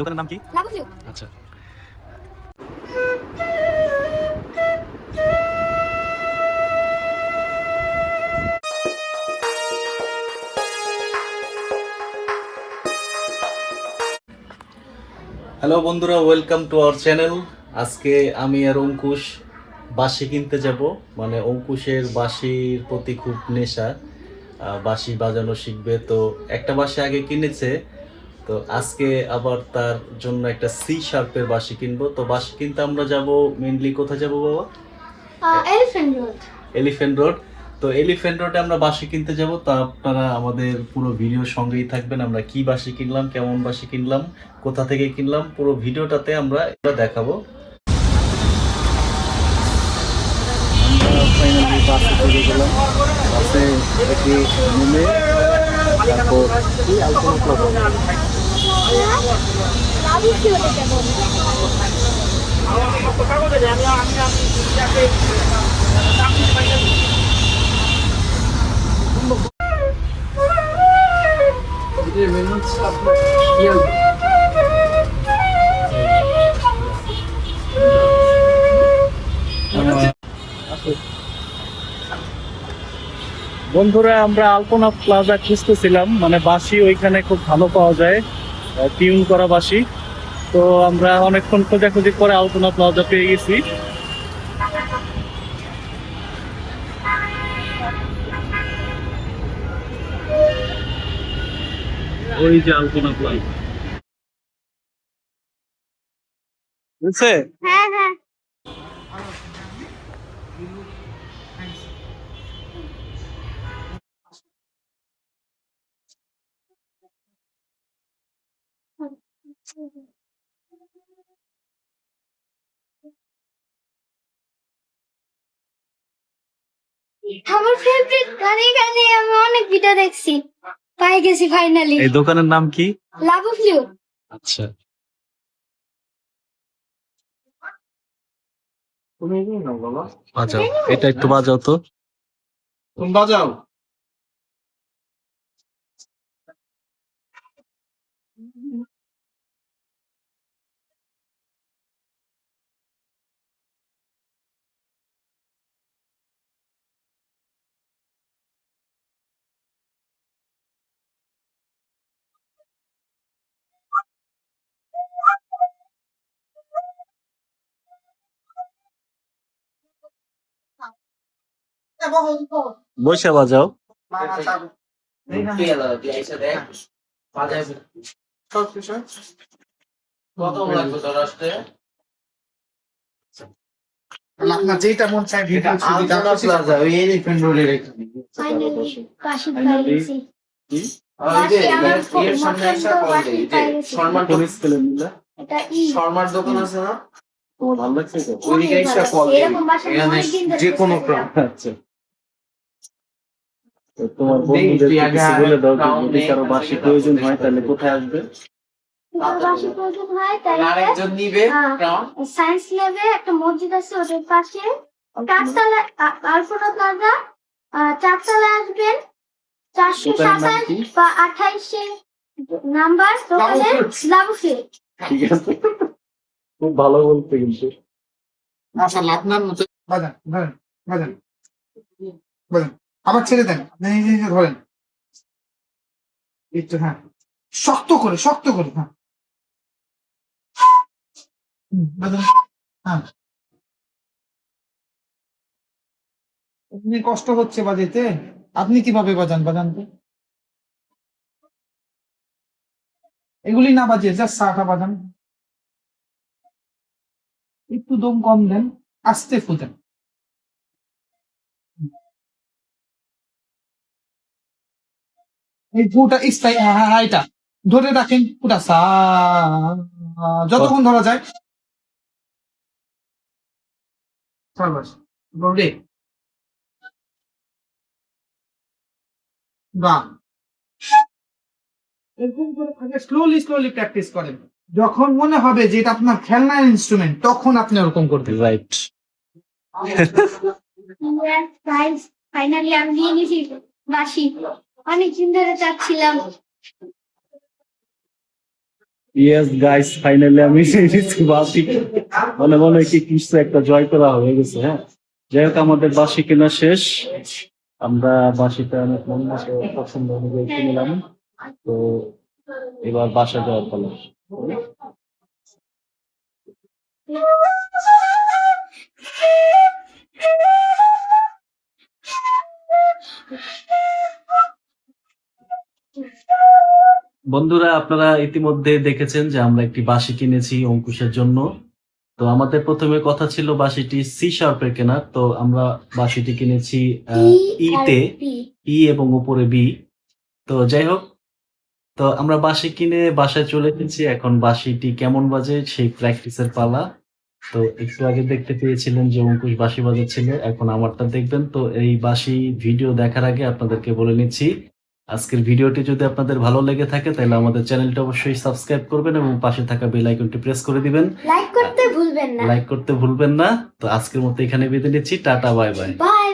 দোকানের নাম কি? লাবণ্য। আচ্ছা। হ্যালো বন্ধুরা, ওয়েলকাম টু আওয়ার চ্যানেল। আজকে আমি আর অঙ্কুশ বাঁশি কিনতে যাব। মানে অঙ্কুশের বাঁশির প্রতি খুব নেশা, বাঁশি বাজানো শিখবে। তো একটা বাঁশি আগে কিনেছে, তো আজকে আবার তার জন্য একটা সি শার্পের বাঁশি কিনবো। তো বাঁশি কিনতে আমরা যাব মেইনলি কোথায় যাব বাবা? Elephant road. Elephant road. তো এলিফ্যান্ট রোডে আমরা বাঁশি কিনতে যাব। তা আপনারা আমাদের পুরো ভিডিওর সঙ্গেই থাকবেন। আমরা কি বাঁশি কিনলাম, কেমন বাঁশি কিনলাম, কোথা থেকে কিনলাম, পুরো ভিডিওটাতে আমরা এটা দেখাবো। ফাইনালি বাসে চলে গেলাম। বাসে থেকে নেমে তারপর আলপনা প্লাজা। বন্ধুরা, আমরা আলপনা প্লাজা খুঁজতেছিলাম, মানে বাঁশি ওইখানে খুব ভালো পাওয়া যায়, টিউন করা বাঁশি। তো আমরা অনেকক্ষণ খোঁজাখুঁজি করে আলপনা প্লাজা পেয়ে গেছি। ওই যে আলপনা প্লাজা বুঝছে। হ্যাঁ হ্যাঁ। আমার ফেভারিট গানে গানে আমি অনেক ভিডিও দেখছি, পাই গেছি ফাইনালি। এই দোকানের নাম কি? লাবণ্য। আচ্ছা, বাজাও, এটা একটু বাজাও তো। তুমি বাজাও। বসে বাজাও। আপনার যেটা মন চায় ভিডিও ছবি ওই এলিফ্যান্ট রোডের এখানে ফাইনালি কাশি পাই গেছি। এটা শর্মার দোকান আছে না, তোমার ভালো লাগছে তো? ওইদিকে এসে কল এরকম বাসা এখানে যে কোনো ক্রাম। আচ্ছা, তো তোমার বন্ধুদের কিছু বলে দাও, যদি কারো বাঁশি প্রয়োজন হয় তাহলে কোথায় আসবে? বাসা প্রয়োজন হয় তাহলে আরেকজন নিবে ক্রাম। সায়েন্স ল্যাবে একটা মসজিদ আছে, ওটার পাশে চারতলা আলপনা প্লাজা, চারতলায় আসবেন, 427 বা 28 নাম্বার দোকানে লাবুফে। ঠিক আছে, খুব ভালো বলতে কিন্তু। মাশাআল্লাহ, আপনার মতো বাজান ধরেন, বাজান বাজান, আবার ছেড়ে দেন, এই যে ধরেন একটু, হ্যাঁ শক্ত করে, শক্ত করে, হ্যাঁ বাজান, হ্যাঁ আপনি কষ্ট হচ্ছে বাজাইতে, আপনি কিভাবে বাজান, বাজান তো এগুলি না বাজিয়ে জাস্ট চাটা বাজান, একটু দম কম দেন, আস্তে ফুতেন। এই পুটা স্থায়ী, হ্যাঁ হ্যাঁ হ্যাঁ, এটা ধরে রাখেন পুটা সা, যতক্ষণ ধরা যায়। সাবাস, রে বাহ, এরকম করে থাকে, স্লোলি স্লোলি প্র্যাকটিস করেন। যখন মনে হবে যে এটা আপনার খেলনার ইনস্ট্রুমেন্ট, তখন আপনি ওরকম করবেন। রাইট। ফাইনালি আমি নিয়ে নিয়েছি বাসি, অনেকদিন ধরে চাচ্ছিলাম। ইয়েস গাইস, ফাইনালি আমি বাসি মনে মনে কি কিছু একটা জয় করা হয়ে গেছে। হ্যাঁ, যাই হোক আমাদের বাসি কেনা শেষ। আমরা বাসিটা অনেক মন মতো পছন্দ অনুযায়ী কিনলাম। তো এবার বাসা যাওয়ার পালা। বন্ধুরা, আপনারা ইতিমধ্যে দেখেছেন যে আমরা একটি বাঁশি কিনেছি অঙ্কুশের জন্য। তো আমাদের প্রথমে কথা ছিল বাঁশিটি সি শার্পের কেনার, তো আমরা বাঁশিটি কিনেছি ইতে, ই এবং উপরে বি। তো যাই হোক, তো আমরা বাঁশি কিনে বাসায় চলে এসেছি। এখন বাঁশিটি কেমন বাজে সেই প্র্যাকটিসের পালা। তো একটু আগে দেখতে পেয়েছিলেন যে অঙ্কুশ বাঁশি বাজাচ্ছিল, এখন আমারটা দেখবেন। তো এই বাঁশি ভিডিও দেখার আগে আপনাদেরকে বলে নিচ্ছি, আজকের ভিডিওটি যদি আপনাদের ভালো লেগে থাকে তাহলে আমাদের চ্যানেলটা অবশ্যই সাবস্ক্রাইব করবেন এবং পাশে থাকা বেল আইকনটি প্রেস করে দিবেন। লাইক করতে ভুলবেন না। লাইক করতে ভুলবেন না। তো আজকের মতো এখানে বিদায় নিচ্ছি, টাটা বাই বাই। বাই